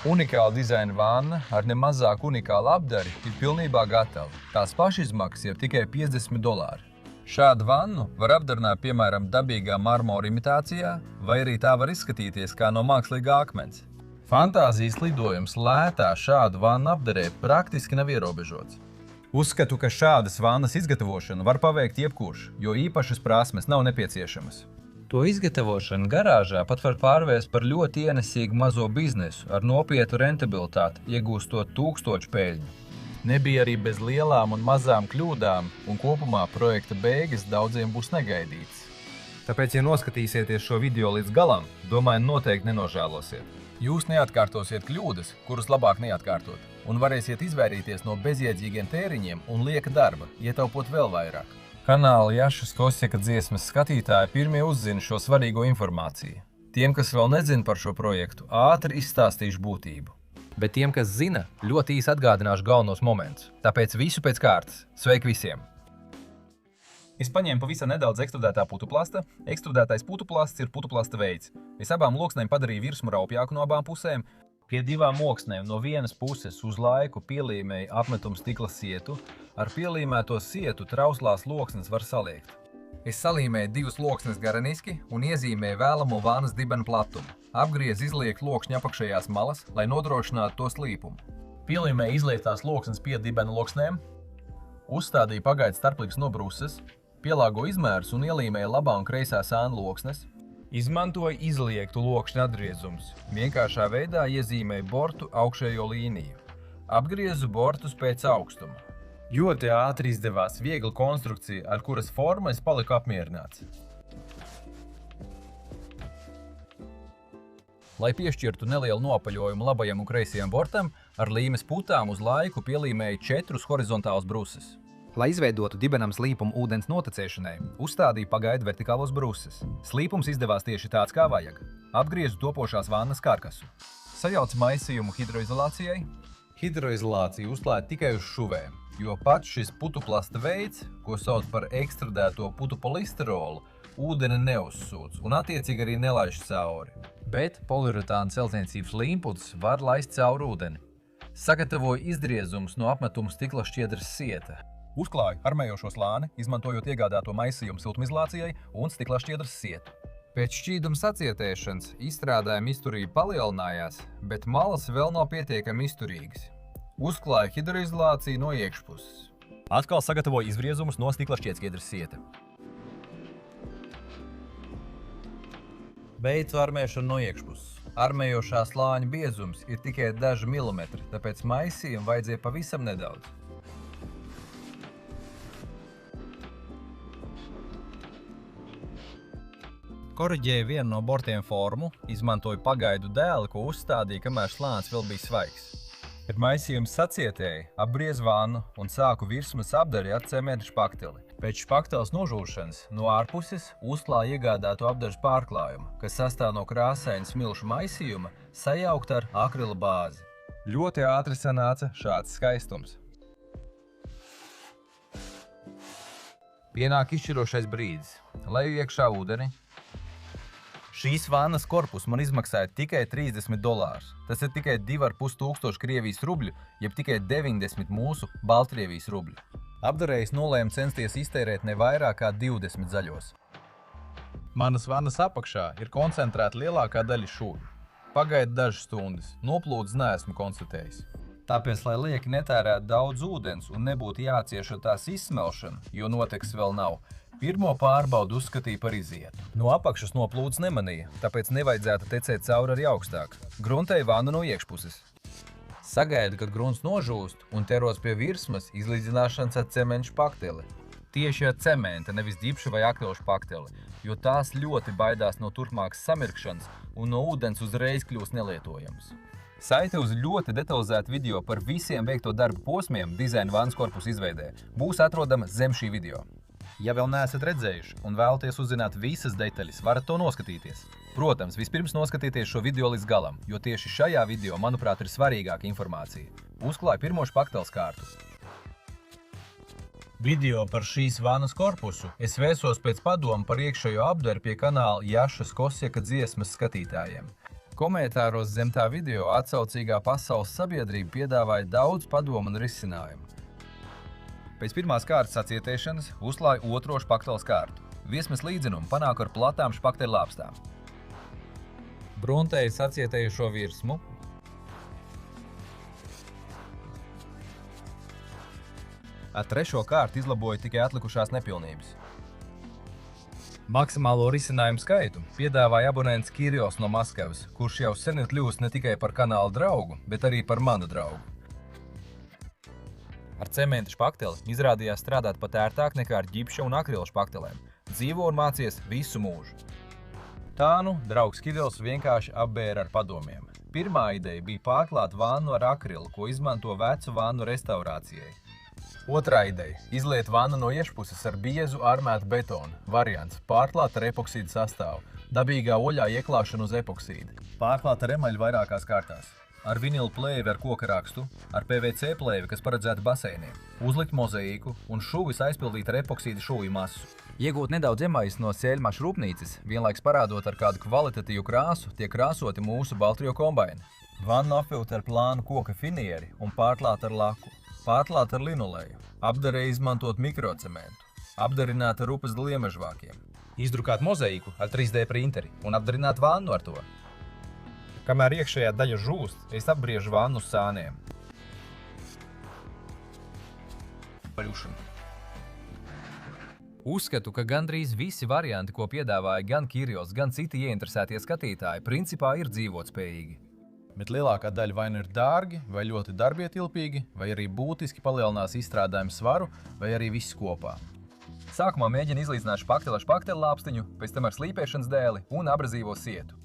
Unikāla dizaina vanna ar nemazāk unikālu apdari ir pilnībā gatava. Tās pašizmaksas ir tikai $50. Šādu vannu var apdarināt piemēram dabīgā marmora imitācijā, vai arī tā var izskatīties kā no mākslīgā akmens. Fantāzijas lidojums lētā šādu vannu apdarē praktiski nav ierobežots. Uzskatu, ka šādas vannas izgatavošanu var paveikt jebkurš, jo īpašas prasmes nav nepieciešamas. To izgatavošanu garāžā pat var pārvērst par ļoti ienesīgu mazo biznesu ar nopietnu rentabilitāti, iegūstot 1000 peļņu. Nebija arī bez lielām un mazām kļūdām, un kopumā projekta beigas daudziem būs negaidītas. Tāpēc, ja noskatīsieties šo video līdz galam, domāju, noteikti nenožēlosiet. Jūs neatkārtosiet kļūdas, kuras labāk neatkārtot, un varēsiet izvairīties no bezjēdzīgiem tēriņiem un lieka darba, ietaupot vēl vairāk. Kanāla Jašas Kosjeka dziesmas skatītāji pirmie uzzina šo svarīgo informāciju. Tiem, kas vēl nezina par šo projektu, ātri izstāstīšu būtību. Bet tiem, kas zina, ļoti īsi atgādināšu galvenos momentus. Tāpēc visu pēc kārtas. Sveiki visiem! Es paņēmu pavisam nedaudz ekstrudētā putuplasta. Ekstrudētais putuplasts ir putuplasta veids. Es abām loksnēm padarīju virsmu raupjāku no abām pusēm. Pie divām loksnēm no vienas puses uz laiku pielīmēju apmetumu stikla sietu. Ar pielīmēto sietu trauslās loksnes var saliekt. Es salīmēju divas loksnes gareniski un iezīmēju vēlamo vānas dibena platumu. Apgriezu izliektu lokšņu apakšējās malas, lai nodrošinātu to slīpumu. Pielīmēju izliektās loksnes pie dibena loksnēm. Uzstādīju pagaidu starpliks no bruses. Pielāgo izmērus un ielīmēju labā un kreisā sānu loksnes. Izmantoju izliektu lokšņu atgriezumus. Vienkāršā veidā iezīmēju bortu augšējo līniju. Apgriezu bortus pēc augstuma. Ļoti ātri izdevās viegla konstrukcija, ar kuras formu es paliku apmierināts. Lai piešķirtu nelielu nopaļojumu labajam un kreisajam bortam, ar līmes putām uz laiku pielīmēju 4 horizontālus bruses. Lai izveidotu dibenam slīpumu ūdens notecēšanai, uzstādīju pagaidu vertikālos bruses. Slīpums izdevās tieši tāds, kā vajag. Apgriezu topošās vannas karkasu. Sajaucu maisījumu hidroizolācijai. Hidroizolāciju uzklāju tikai uz šuvēm, jo pats šis putuplasta veids, ko sauc par ekstrudēto putupolisterolu, ūdeni neuzsūc un attiecīgi arī nelaiž cauri. Bet poliuretāna celtniecības līmpulis var laist cauri ūdeni. Sagatavoju izdriezumus no apmetuma stikla šķiedras sieta. Uzklāju armējošo slāni, izmantojot iegādāto maisījumu siltumizolācijai un stikla šķiedras sietu. Pēc šķīduma sacietēšanas izstrādājuma izturība palielinājās, bet malas vēl nav pietiekami izturīgas. Uzklāju hidroizolāciju no iekšpuses. Atkal sagatavoju izgriezumus no stikla šķiedras sieta. Beidzu armēšanu no iekšpuses. Armējošā slāņa biezums ir tikai daži milimetri, tāpēc maisījumu vajadzēja pavisam nedaudz. Koriģēju vienu no bortiem formu, izmantoju pagaidu dēli, ko uzstādīju, kamēr slānis vēl bija svaigs. Kad maisījums sacietēja, apgriezu vannu un sāku virsmas apdari ar cementu špakteli. Pēc špakteles nožūšanas no ārpuses uzklāju iegādāto apdares pārklājumu, kas sastāv no krāsaina smilšu maisījuma, sajaukt ar akrila bāzi. Ļoti ātri sanāca šāds skaistums. Pienāk izšķirošais brīdis. Leju iekšā ūdeni. Šīs vannas korpus man izmaksāja tikai $30. Tas ir tikai 2500 Krievijas rubļu, jeb tikai 90 mūsu Baltkrievijas rubļu. Apdarējis nolēmu censties iztērēt ne vairāk kā 20 zaļos. Manas vannas apakšā ir koncentrēta lielākā daļa šūļu. Pagaida dažas stundas, noplūdes neesmu konstatējis. Tāpēc, lai lieki netērētu daudz ūdens un nebūtu jācieš ar tās izsmelšanu, jo noteks vēl nav, pirmo pārbaudu uzskatīja par izietu. No apakšas noplūdes nemanīja, tāpēc nevajadzētu tecēt cauri arī augstāk. Gruntēju vannu no iekšpuses. Sagaidu, kad grunts nožūst un teros pie virsmas izlīdzināšanas ar cementu špakteli. Tieši ar cementa, nevis ģipša vai akrilu špakteli, jo tās ļoti baidās no turpmākas samirkšanas un no ūdens uzreiz kļūst nelietojams. Saite uz ļoti detalizētu video par visiem veikto darbu posmiem dizaina vannas korpusa izveidē būs atrodama zem šī video. Ja vēl neesat redzējuši un vēlaties uzzināt visas detaļas, varat to noskatīties. Protams, vispirms noskatieties šo video līdz galam, jo tieši šajā video, manuprāt, ir svarīgāka informācija. Uzklāju pirmo špakteles kārtu. Video par šīs vannas korpusu es vēsos pēc padomu par iekšējo apdari pie kanāla Jašas Kosjeka dziesmas skatītājiem. Komentāros zem tā video atsaucīgā pasaules sabiedrība piedāvāja daudz padomu un risinājumu. Pēc pirmās kārtas sacietēšanas uzklāja otro špakteles kārtu. Viesmes līdzinumu panāk ar platām špakteļu lāpstām. Bruntēja sacietējušo virsmu. Ar trešo kārtu izlaboja tikai atlikušās nepilnības. Maksimālo risinājumu skaitu piedāvāja abonents Kirijos no Maskavas, kurš jau sen ir kļuvis ne tikai par kanāla draugu, bet arī par manu draugu. Ar cementa špakteli izrādījās strādāt pat ērtāk nekā ar ģipša un akrila špaktelēm. Dzīvo un mācies visu mūžu. Tā nu draugs Kirijos vienkārši apbēra ar padomiem. Pirmā ideja bija pārklāt vannu ar akrilu, ko izmanto vecu vannu restaurācijai. Otrā ideja – izliet vannu no iešpuses ar biezu armētu betonu. Variants – pārklāt ar epoksīdu sastāvu. Dabīgā oļā ieklāšana uz epoksīdu. Pārklāt ar emaļu vairākās kārtās. Ar vinilu plēvi ar koka rakstu, ar PVC plēvi, kas paredzēta baseiniem. Uzlikt mozaīku un šuvis aizpildīt ar epoksīdu šuvju masu. Iegūt nedaudz emaļas no sēļmašu rūpnīcas, vienlaiks parādot ar kādu kvalitatīvu krāsu, tiek krāsoti mūsu Baltrio kombaini. Vannu apvilkt ar plānu koka finieri un pārklāt ar laku. Pārklāt ar linoleju, apdarē izmantot mikrocementu, apdarināt ar upes gliemežvākiem, izdrukāt mozaīku ar 3D printeri un apdarināt vannu ar to. Kamēr iekšējā daļa žūst, es apbriežu vannu uz sāniem. Uzskatu, ka gandrīz visi varianti, ko piedāvāja gan Kirijos, gan citi ieinteresētie skatītāji, principā ir dzīvotspējīgi. Bet lielākā daļa vai nu ir dārgi, vai ļoti darbietilpīgi, vai arī būtiski palielinās izstrādājumu svaru, vai arī viss kopā. Sākumā mēģina izlīdzināt špakteli ar špakteli lāpstiņu, pēc tam ar slīpēšanas dēli un abrazīvo sietu.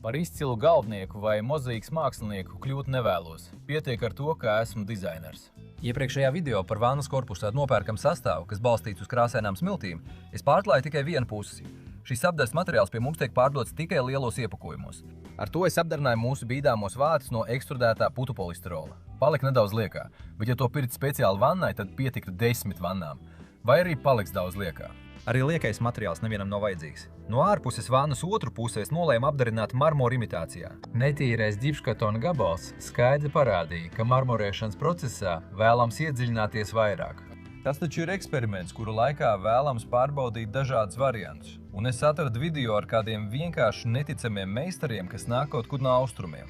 Par izcilu galvnieku vai mozaīkas mākslinieku kļūt nevēlos. Pietiek ar to, ka esmu dizainers. Iepriekšējā video par vannas korpusā nopērkam sastāvu, kas balstīts uz krāsainām smiltīm, es pārklāju tikai vienu pusi. Šis apdares materiāls pie mums tiek pārdots tikai lielos iepakojumos. Ar to es apdarināju mūsu bīdāmos vātus no ekstrudētā putu polisterola. Palika nedaudz liekā, bet ja to pirkt speciāli vannai, tad pietiktu 10 vannām. Vai arī paliks daudz liekā. Arī liekais materiāls nevienam nav vajadzīgs. No ārpuses vannas otru pusē es nolēmu apdarināt marmora imitācijā. Netīrais ģipškartona gabals skaidri parādīja, ka marmorēšanas procesā vēlams iedziļināties vairāk. Tas taču ir eksperiments, kuru laikā vēlams pārbaudīt dažādus variantus. Un es atradu video ar kādiem vienkārši neticamiem meistariem, kas nāk kaut kur no austrumiem.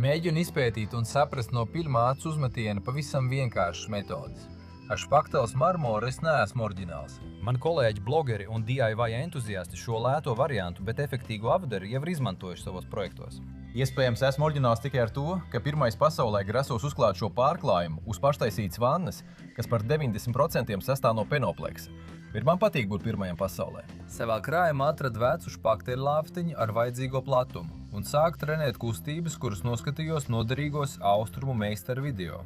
Mēģinu izpētīt un saprast no pirmā acu uzmetiena pavisam vienkāršas metodes. Ar špakteles marmoru es neesmu oriģināls. Man kolēģi blogeri un DIY entuziasti šo lēto variantu, bet efektīgu apdari jau ir izmantojuši savos projektos. Iespējams, esmu oriģināls tikai ar to, ka pirmais pasaulē grasos uzklāt šo pārklājumu uz paštaisītas vannas, kas par 90% sastāv no penopleksa. Bet man patīk būt pirmajam pasaulē. Savā krājumā atradu vecu špakteļu lāpstiņu ar vajadzīgo platumu un sāku trenēt kustības, kuras noskatījos noderīgos austrumu meistaru video.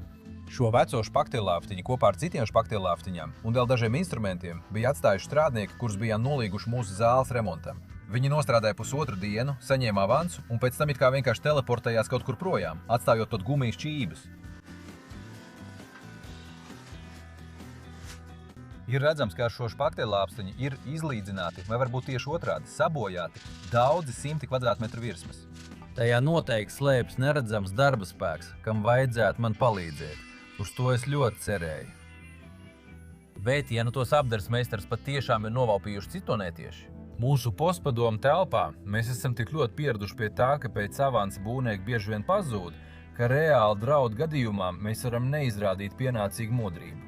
Šo veco špakteļu lāpstiņu kopā ar citiem špakteļu lāpstiņām un vēl dažiem instrumentiem bija atstājuši strādnieki, kurus bijām nolīguši mūsu zāles remontam. Viņi nostrādāja pusotru dienu, saņēma avansu un pēc tam it kā vienkārši teleportējās kaut kur projām, atstājot pat gumijas čības. Ir redzams, ka ar šo špakteļu lāpstiņu ir izlīdzināti, vai varbūt tieši otrādi, sabojāti daudzi simti kvadrātmetru virsmas. Tajā noteikti slēpjas neredzams darba spēks, kam vajadzētu man palīdzēt. Uz to es ļoti cerēju. Bet, ja nu tos apdares meistars pat tiešām ir novalpījuši citonētieši, mūsu postpadomu telpā mēs esam tik ļoti pieraduši pie tā, ka pēc avansa būvnieki bieži vien pazūd, ka reāli draudu gadījumā mēs varam neizrādīt pienācīgu modrību.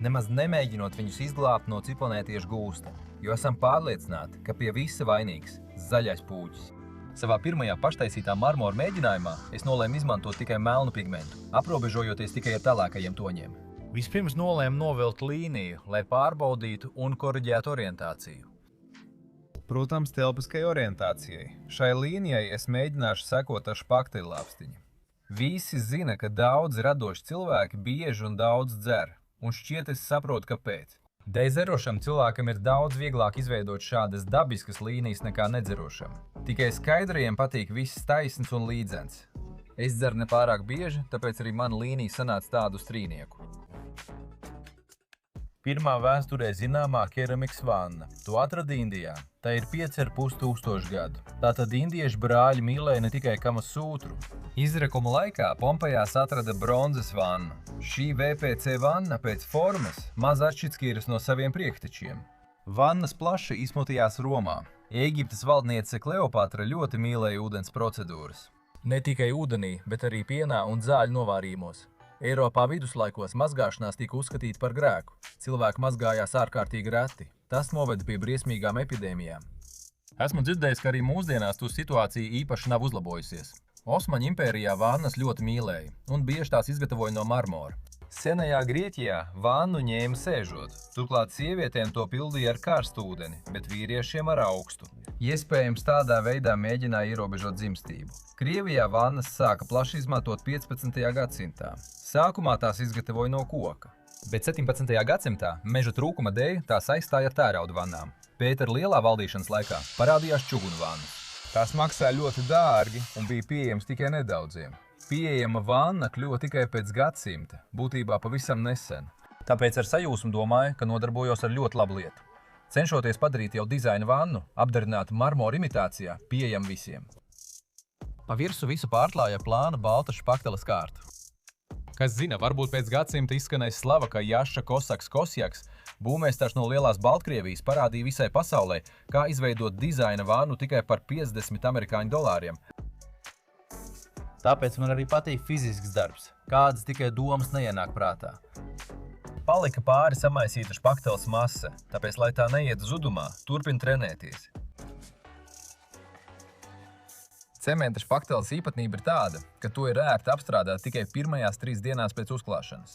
Nemaz nemēģinot viņus izglābt no ciklonētiešu gūsta, jo esam pārliecināti, ka pie visa vainīgs zaļais pūķis. Savā pirmajā paštaisītā marmora mēģinājumā es nolēmu izmantot tikai melnu pigmentu, aprobežojoties tikai ar tālākajiem toņiem. Vispirms nolēmu novilkt līniju, lai pārbaudītu un koriģētu orientāciju. Protams, telpiskai orientācijai. Šai līnijai es mēģināšu sekot ar špakteļu lāpstiņu. Visi zina, ka daudzi radoši cilvēki bieži un daudz dzer, un šķiet es saprotu, kāpēc. Dzerošam cilvēkam ir daudz vieglāk izveidot šādas dabiskas līnijas nekā nedzerošam. Tikai skaidrajiem patīk viss taisns un līdzens. Es dzeru nepārāk bieži, tāpēc arī mana līnija sanāca tādu strīnieku. Pirmā vēsturē zināmā keramikas vanna. To atrada Indijā. Tā ir 5,5 tūkstoši gadu. Tātad indiešu brāļi mīlēja ne tikai Kamasūtru. Izrakuma laikā Pompejās atrada bronzas vannu. Šī VPC vanna pēc formas maz atšķiras no saviem priekštečiem. Vannas plaši izplatījās Romā. Ēģiptes valdniece Kleopatra ļoti mīlēja ūdens procedūras. Ne tikai ūdenī, bet arī pienā un zāļu novārījumos. Eiropā viduslaikos mazgāšanās tika uzskatīta par grēku. Cilvēki mazgājās ārkārtīgi reti. Tas noveda pie briesmīgām epidēmijām. Esmu dzirdējis, ka arī mūsdienās tu situācija īpaši nav uzlabojusies. Osmaņu impērijā vannas ļoti mīlēja un bieži tās izgatavoja no marmora. Senajā Grieķijā vannu ņēma sēžot. Turklāt sievietēm to pildīja ar karstu ūdeni, bet vīriešiem ar augstu. Iespējams, tādā veidā mēģināja ierobežot dzimstību. Krievijā vannas sāka plaši izmantot 15. gadsimtā. Sākumā tās izgatavoja no koka. Bet 17. gadsimtā meža trūkuma dēļ tās aizstāja ar tērauda vannām. Pētera Lielā valdīšanas laikā parādījās čugunu vannas. Tās maksāja ļoti dārgi un bija pieejams tikai nedaudziem. Pieejama vanna kļuva tikai pēc gadsimta, būtībā pavisam nesen. Tāpēc ar sajūsmu domāju, ka nodarbojos ar ļoti labu lietu. Cenšoties padarīt jau dizaina vannu, apdarinātu marmora imitācijā, pieejam visiem. Pa virsu visu pārklāja plāna balta špakteles kārta. Kas zina, varbūt pēc gadsimta izskanēs slava, ka Jaša Kosaks Kosjaks, būvmeistars no Lielās Baltkrievijas, parādīja visai pasaulē, kā izveidot dizaina vannu tikai par $50. Tāpēc man arī patīk fizisks darbs, kādas tikai domas neienāk prātā. Palika pāri samaisīta špakteles masa, tāpēc, lai tā neiet zudumā, turpin trenēties. Cementa špakteles īpatnība ir tāda, ka to ir ērti apstrādāt tikai pirmajās 3 dienās pēc uzklāšanas.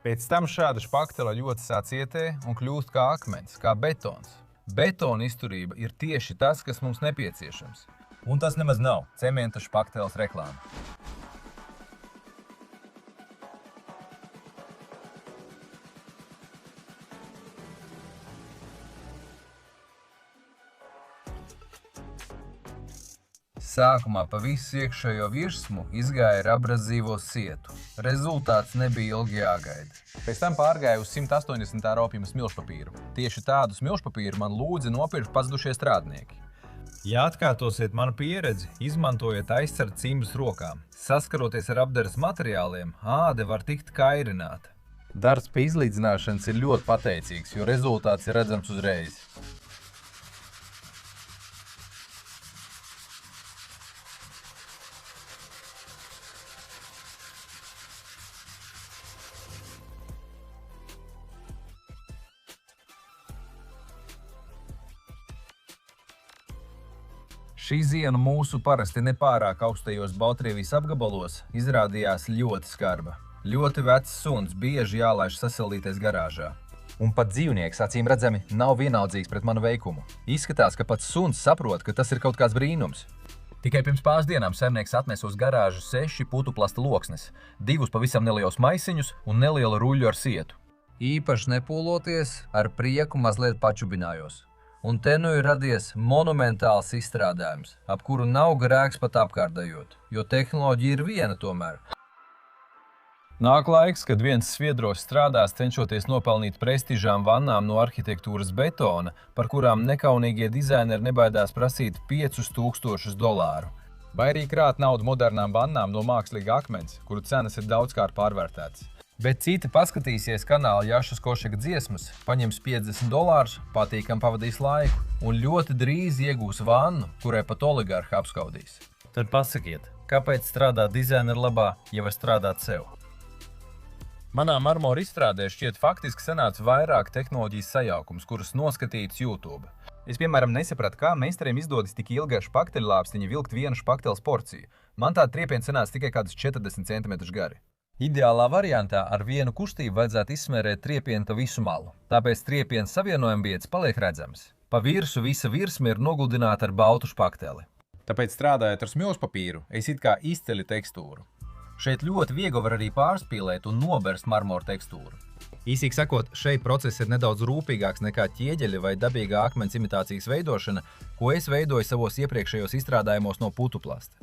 Pēc tam šāda špaktele ļoti sacietē un kļūst kā akmens, kā betons. Betona izturība ir tieši tas, kas mums nepieciešams. Un tas nemaz nav cementa špakteles reklāma. Sākumā pa visu iekšējo virsmu izgāja ar abrazīvo sietu. Rezultāts nebija ilgi jāgaida. Pēc tam pārgāja uz 180 rupjiem smilšpapīru. Tieši tādu smilšpapīru man lūdza nopirkt pazudušie strādnieki. Ja atkārtosiet manu pieredzi, izmantojiet aizsardz cimdus rokām. Saskaroties ar apdares materiāliem, āde var tikt kairināta. Darbs pie izlīdzināšanas ir ļoti pateicīgs, jo rezultāts ir redzams uzreiz. Šī ziena mūsu parasti nepārāk augstajos Baltkrievijas apgabalos izrādījās ļoti skarba. Ļoti vecs suns bieži jālaiž sasildīties garāžā. Un pat dzīvnieks, acīm redzami, nav vienaldzīgs pret manu veikumu. Izskatās, ka pats suns saprot, ka tas ir kaut kāds brīnums. Tikai pirms pāris dienām saimnieks atnesa uz garāžu 6 putuplasta loksnes, 2 pavisam nelielus maisiņus un nelielu ruļļu ar sietu. Īpaši nepūloties, ar prieku mazliet pačubinājos. Un te nu ir radies monumentāls izstrādājums, ap kuru nav grēks pat apkārtējot, jo tehnoloģija ir viena tomēr. Nāk laiks, kad viens sviedros strādās cenšoties nopelnīt prestižām vannām no arhitektūras betona, par kurām nekaunīgie dizaineri nebaidās prasīt $5000. Vai arī krāt naudu modernām vannām no mākslīga akmens, kuru cenas ir daudzkārt pārvērtētas. Bet citi paskatīsies kanāla Jašas Košeka dziesmas, paņems $50, patīkam pavadīs laiku un ļoti drīz iegūs vannu, kurai pat oligarhi apskaudīs. Tad pasakiet, kāpēc strādāt dizaineru labā, ja var strādāt sev? Manā marmora izstrādē šķiet faktiski sanāca vairāk tehnoloģijas sajaukums, kuras noskatītas YouTube. Es, piemēram, nesapratu, kā meistariem izdodas tik ilgā špakteļlāpstiņa vilkt vienu špakteles porciju. Man tā triepiena sanāca tikai kādus 40 cm gari. Ideālā variantā ar vienu kustību vajadzētu izsmērēt triepienu pa visu malu. Tāpēc triepiena savienojuma vietas paliek redzams. Pa virsu visa virsma ir noguldināta ar baltu špakteli. Tāpēc strādājot ar smilšpapīru, es it kā izceļu tekstūru. Šeit ļoti viegli var arī pārspīlēt un noberst marmora tekstūru. Īsīgi sakot, šeit process ir nedaudz rūpīgāks nekā ķieģeļa vai dabīgā akmens imitācijas veidošana, ko es veidoju savos iepriekšējos izstrādājumos no putuplasta.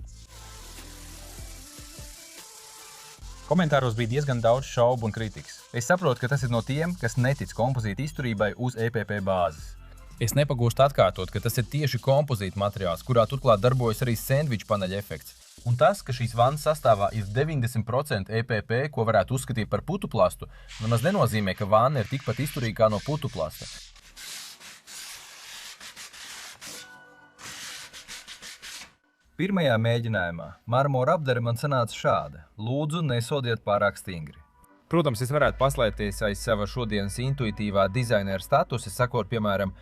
Komentāros bija diezgan daudz šaubu un kritikas. Es saprotu, ka tas ir no tiem, kas netic kompozīta izturībai uz EPP bāzes. Es nepagūstu atkārtot, ka tas ir tieši kompozīta materiāls, kurā turklāt darbojas arī sendviča paneļa efekts. Un tas, ka šīs vannas sastāvā ir 90% EPP, ko varētu uzskatīt par putuplastu, nemaz nenozīmē, ka vanna ir tikpat izturīga kā no putuplasta. Pirmajā mēģinājumā marmora apdare man sanāca šāda. Lūdzu, nesodiet pārāk stingri. Protams, es varētu paslēpties aiz sava šodienas intuitīvā dizainera statusa, sakot, piemēram,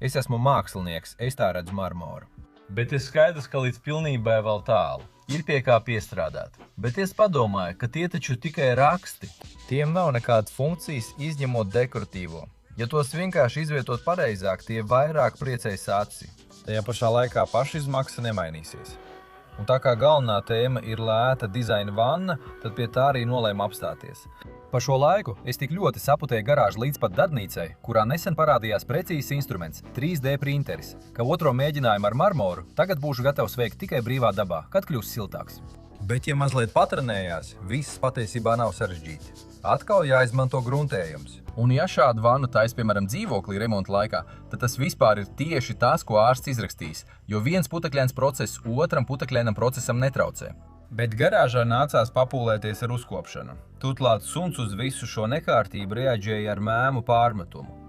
es esmu mākslinieks, es tā redzu marmoru. Bet ir skaidrs, ka līdz pilnībai vēl tālu. Ir pie kā piestrādāt. Bet es padomāju, ka tie taču tikai raksti. Tiem nav nekādas funkcijas, izņemot dekoratīvo. Ja tos vienkārši izvietot pareizāk, tie vairāk priecēs aci. Tajā pašā laikā pašizmaksa nemainīsies. Un tā kā galvenā tēma ir lēta dizaina vanna, tad pie tā arī nolēmu apstāties. Pa šo laiku es tik ļoti saputēju garāžu līdz pat darbnīcai, kurā nesen parādījās precīzs instruments – 3D printeris, ka otro mēģinājumu ar marmoru tagad būšu gatavs veikt tikai brīvā dabā, kad kļūs siltāks. Bet, ja mazliet patrenējās, viss patiesībā nav sarežģīti. Atkal jāizmanto gruntējums. Un ja šādu vannu taisa, piemēram, dzīvoklī remonta laikā, tad tas vispār ir tieši tas, ko ārsts izrakstīs, jo viens putekļains process otram putekļainam procesam netraucē. Bet garāžā nācās papūlēties ar uzkopšanu. Turklāt suns uz visu šo nekārtību reaģēja ar mēmu pārmetumu.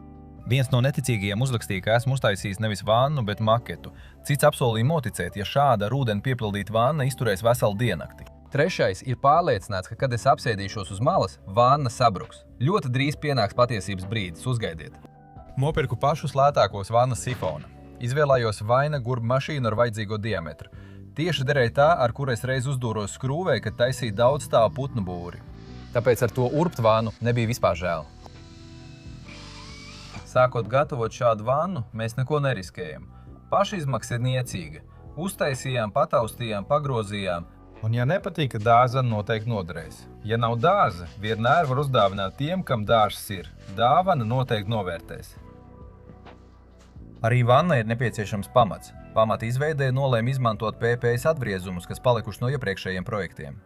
Viens no neticīgajiem uzrakstīja, ka esmu uztaisījis nevis vannu, bet maketu. Cits apsolīja noticēt, ja šāda ar ūdeni piepildīta vanna izturēs veselu diennakti. Trešais ir pārliecināts, ka, kad es apsēdīšos uz malas, vanna sabruks. Ļoti drīz pienāks patiesības brīdis, uzgaidiet. Nopirku pašus lētākos vannas sifonu. Izvēlējos vaina gurbu mašīnu ar vajadzīgo diametru. Tieši derēja tā, ar kuru es reiz uzdūros skrūvē, kad taisīju daudz stāvu putnu būri. Tāpēc ar to urptvānu nebija vispār žēl. Sākot gatavot šādu vannu, mēs neko neriskējam. Pašizmaksa ir niecīga. Uztaisījām, pataustījām, pagrozījām. Un ja nepatīk, ka dārza noteikti noderēs. Ja nav dārza, vienmēr var uzdāvināt tiem, kam dārzs ir. Dāvana noteikti novērtēs. Arī vannai ir nepieciešams pamats. Pamata izveidē nolēma izmantot PPS atgriezumus, kas palikuši no iepriekšējiem projektiem.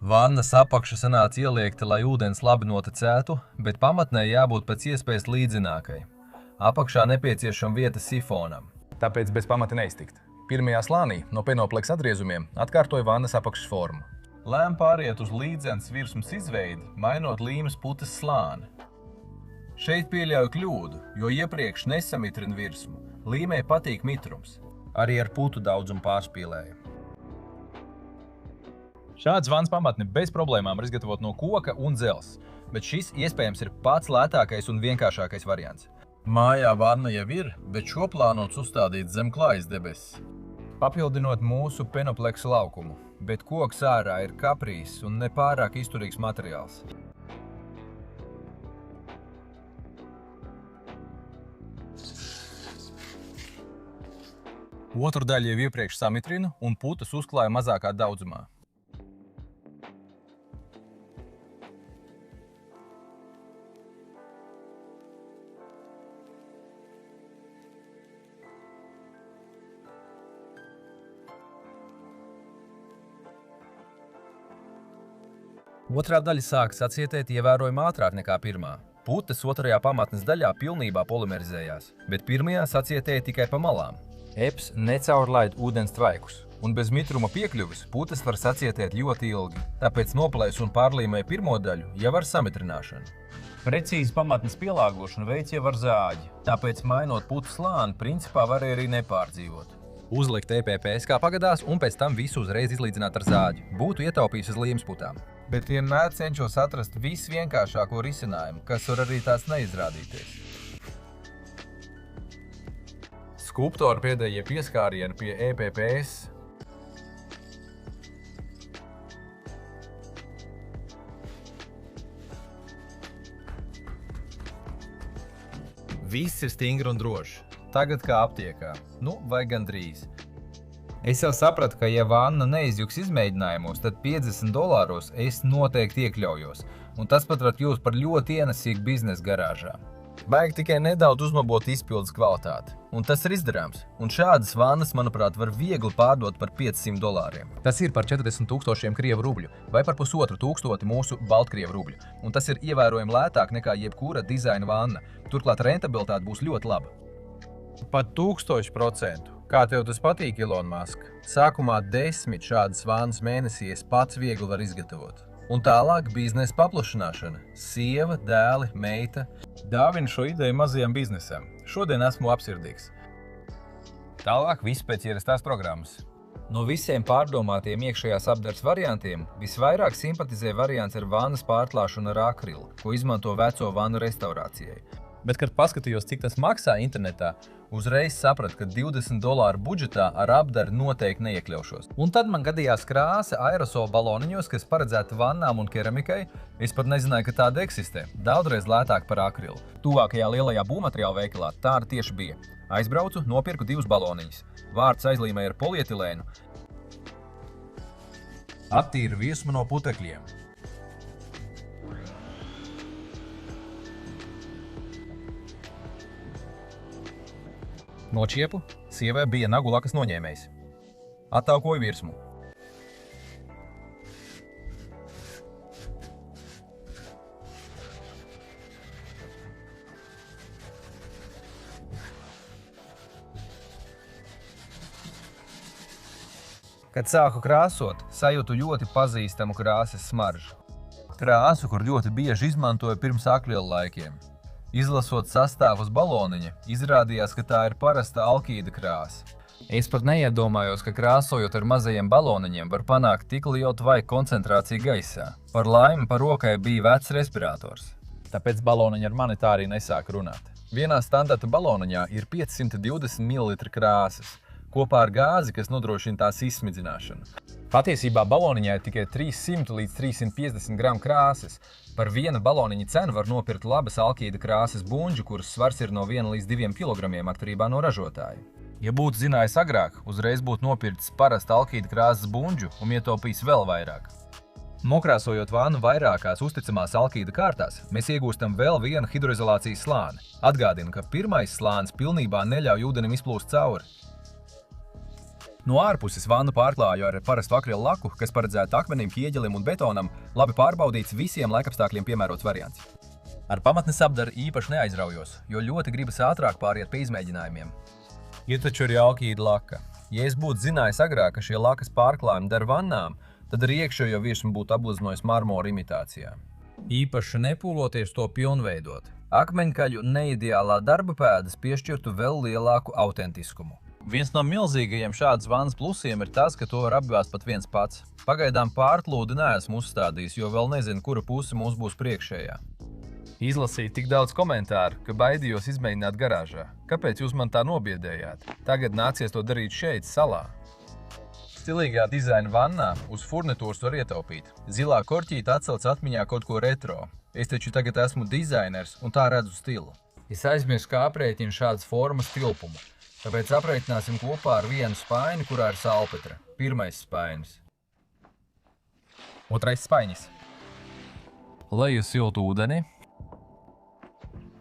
Vannas apakša sanāca ieliekta, lai ūdens labi noticētu, bet pamatnē jābūt pēc iespējas līdzinākai. Apakšā nepieciešama vieta sifonam. Tāpēc bez pamata neiztikt. Pirmajā slānī no Penoplex atgriezumiem atkārtoja vannas apakšas formu. Lēma pāriet uz līdzenas virsmas izveidi, mainot līmes putes slāni. Šeit pieļauju kļūdu, jo iepriekš nesamitrina virsmu. Līmei patīk mitrums. Arī ar putu daudzumu pārspīlēju. Šāds vannas pamatni bez problēmām var izgatavot no koka un dzelzs, bet šis iespējams ir pats lētākais un vienkāršākais variants. Mājā vanna jau ir, bet šo plānots uzstādīt zem klājas debesis. Papildinot mūsu Penoplex laukumu, bet koks ārā ir kaprīs un nepārāk izturīgs materiāls. Otru daļu jau iepriekš samitrinu un putas uzklāju mazākā daudzumā. Otrā daļa sāka sacietēt ievērojami ātrāk nekā pirmā. Putas otrajā pamatnes daļā pilnībā polimerizējās, bet pirmajā sacietēja tikai pa malām. EPS necaurlaid ūdens tvaikus, un bez mitruma piekļuvis putas var sacietēt ļoti ilgi, tāpēc noplēs un pārlīmē pirmo daļu jau ar samitrināšanu. Precīzi pamatnes pielāgošanu veids jau ar zāģi, tāpēc mainot putu slāni principā varēja arī nepārdzīvot. Uzlikt EPPS kā pagadās un pēc tam visu uzreiz izlīdzināt ar zāģi. Būtu ietaupījis uz līmes putām. Bet vienmēr cenšos atrast visvienkāršāko risinājumu, kas var arī tāds neizrādīties. Skulptora pēdējie pieskārieni pie EPPS. Viss ir stingri un droši. Tagad kā aptiekā. Nu, vai gandrīz. Es jau sapratu, ka ja vanna neizjuks izmēģinājumos, tad $50 es noteikti iekļaujos. Un tas pat var kļūt par ļoti ienesīgu biznesu garāžā. Vajag tikai nedaudz uzlabot izpildes kvalitāti. Un tas ir izdarāms. Un šādas vannas, manuprāt, var viegli pārdot par $500. Tas ir par 40,000 krievu rubļu vai par 1,500 mūsu Baltkrievu rubļu. Un tas ir ievērojami lētāk nekā jebkura dizaina vanna. Turklāt rentabilitāte būs ļoti laba. Pat 1000%. Kā tev tas patīk, Elon Musk? Sākumā 10 šādas vannas mēnesī es pats viegli var izgatavot. Un tālāk biznesa paplašināšana. Sieva, dēli, meita. Dāvinu šo ideju mazajam biznesam. Šodien esmu apsirdīgs. Tālāk viss pēc ierastās programmas. No visiem pārdomātiem iekšējās apdars variantiem visvairāk simpatizē variants ar vannas pārklāšanu ar akrilu, ko izmanto veco vannu restaurācijai. Bet, kad paskatījos, cik tas maksā internetā, uzreiz sapratu, ka $20 budžetā ar apdari noteikti neiekļaušos. Un tad man gadījās krāsa aerosola baloniņos, kas paredzēta vannām un keramikai. Es pat nezināju, ka tāda eksistē. Daudzreiz lētāk par akrilu. Tuvākajā lielajā būvmateriālu veikalā tāda tieši bija. Aizbraucu, nopirku 2 baloniņus. Vārds aizlīmēja ar polietilēnu. Attīra viesmu no putekļiem. Nočiepu, sievai bija nagu lakas noņēmējs. Attaukoju virsmu. Kad sāku krāsot, sajūtu ļoti pazīstamu krāsas smaržu. Krāsu, kur ļoti bieži izmantoju pirms akrilu laikiem. Izlasot sastāvu uz baloniņa, izrādījās, ka tā ir parasta alkīda krāsa. Es pat neiedomājos, ka krāsojot ar mazajiem baloniņiem var panākt tik lielu tvaiku koncentrāciju gaisā. Par laimi par rokai bija vecs respirators. Tāpēc baloniņi ar mani tā arī nesāk runāt. Vienā standarta baloniņā ir 520 ml krāsas, kopā ar gāzi, kas nodrošina tās izsmidzināšanu. Patiesībā baloniņā ir tikai 300 līdz 350 gramu krāsas. Par viena baloniņa cenu var nopirkt labas alkīda krāsas buņģu, kuras svars ir no 1 līdz 2 kg atkarībā no ražotāja. Ja būtu zinājis agrāk, uzreiz būtu nopirkts parasta alkīda krāsas buņģu un ietaupījis vēl vairāk. Nokrāsojot vannu vairākās uzticamās alkīda kārtās, mēs iegūstam vēl vienu hidroizolācijas slāni. Atgādinu, ka pirmais slānis pilnībā neļauj ūdenim izplūst cauri. No ārpuses vannu pārklāju ar parastu akrilu laku, kas paredzēta akmenim, ķieģelim un betonam, labi pārbaudīts visiem laikapstākļiem piemērots variants. Ar pamatnes apdari īpaši neaizraujos, jo ļoti gribas ātrāk pāriet pie izmēģinājumiem. Ir taču arī alkīda laka. Ja es būtu zinājis agrāk, ka šie lakas pārklājumi der vannām, tad arī iekšējo virsmu būtu apgleznojis marmora imitācijā. Īpaši nepūloties to pilnveidot. Akmeņkaļu neideālā darba pēdas piešķirtu vēl lielāku autentiskumu. Viens no milzīgajiem šādas vannas plusiem ir tas, ka to var apgāzt pat viens pats. Pagaidām pārplūdi neesmu uzstādījis, jo vēl nezinu, kura puse mums būs priekšējā. Izlasīju tik daudz komentāru, ka baidījos izmēģināt garāžā. Kāpēc jūs man tā nobiedējāt? Tagad nācies to darīt šeit, salā. Stilīgā dizaina vannā uz furnitūras var ietaupīt. Zilā korķīte atcelc atmiņā kaut ko retro. Es taču tagad esmu dizainers un tā redzu stilu. Es aizmirsu, kā aprēķinu šādas formas tilpumu. Tāpēc aprēķināsim kopā ar vienu spaini, kurā ir salpetra. Pirmais spainis. Otrais spainis. Leju siltu ūdeni.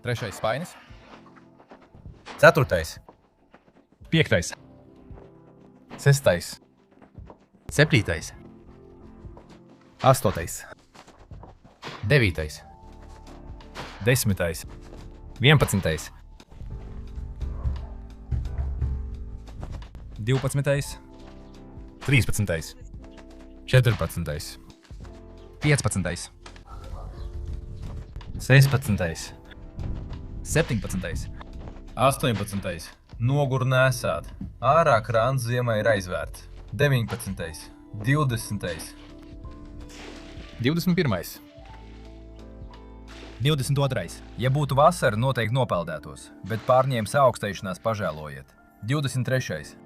Trešais spainis. Ceturtais. Piektais. Sestais. Septītais. Astotais. Devītais. Desmitais. 11. 12. 13. 14. 15. 16. 17. 18. Nogur nesāt. Ārā krāns ziemai ir aizvērts. 19. 20. 21. 22. Ja būtu vasara, noteikti nopeldētos, bet pārņēmis augstēšanās pažēlojiet. 23.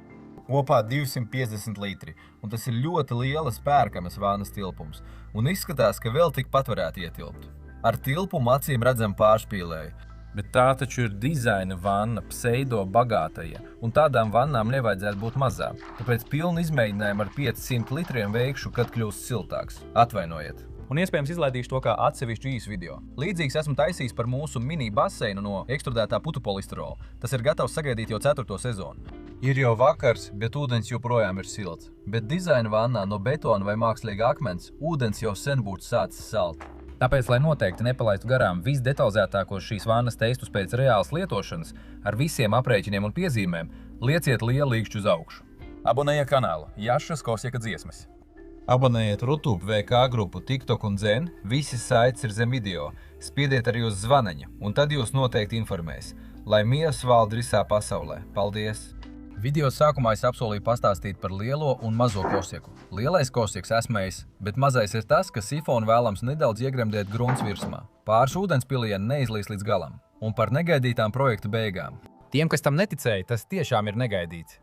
Kopā 250 litri, un tas ir ļoti lielas pērkamas vannas tilpums, un izskatās, ka vēl tikpat varētu ietilpt. Ar tilpumu acīm redzam pārspīlēju, bet tā taču ir dizaina vanna pseido bagātaja, un tādām vannām nevajadzētu būt mazām, tāpēc pilnu izmēģinājumu ar 500 litriem veikšu, kad kļūst siltāks. Atvainojiet! Un iespējams izlaidīšu to kā atsevišķu īsu video. Līdzīgs esmu taisījis par mūsu mini baseinu no ekstrudētā putu polistirola. Tas ir gatavs sagaidīt jau 4. sezonu. Ir jau vakars, bet ūdens joprojām ir silts. Bet dizaina vannā no betona vai mākslīga akmens ūdens jau sen būtu sācis salt. Tāpēc, lai noteikti nepalaistu garām visdetalizētākos šīs vannas testus pēc reālas lietošanas, ar visiem aprēķiniem un piezīmēm, lieciet lielu līkšķu uz augšu. Abonējiet kanālu Jašas Kosieka dziesmas. Abonējiet YouTube, VK grupu, TikTok un Zen. Visi saites ir zem video. Spiediet arī uz zvaniņu, un tad jūs noteikti informēs. Lai miers valda visā pasaulē. Paldies! Video sākumā es apsolīju pastāstīt par lielo un mazo Kosieku. Lielais Kosieks esmējis, bet mazais ir tas, ka sifonu vēlams nedaudz iegremdēt grunts virsmā. Pāris ūdenspilieni neizlīs līdz galam. Un par negaidītām projekta beigām. Tiem, kas tam neticēja, tas tiešām ir negaidīts.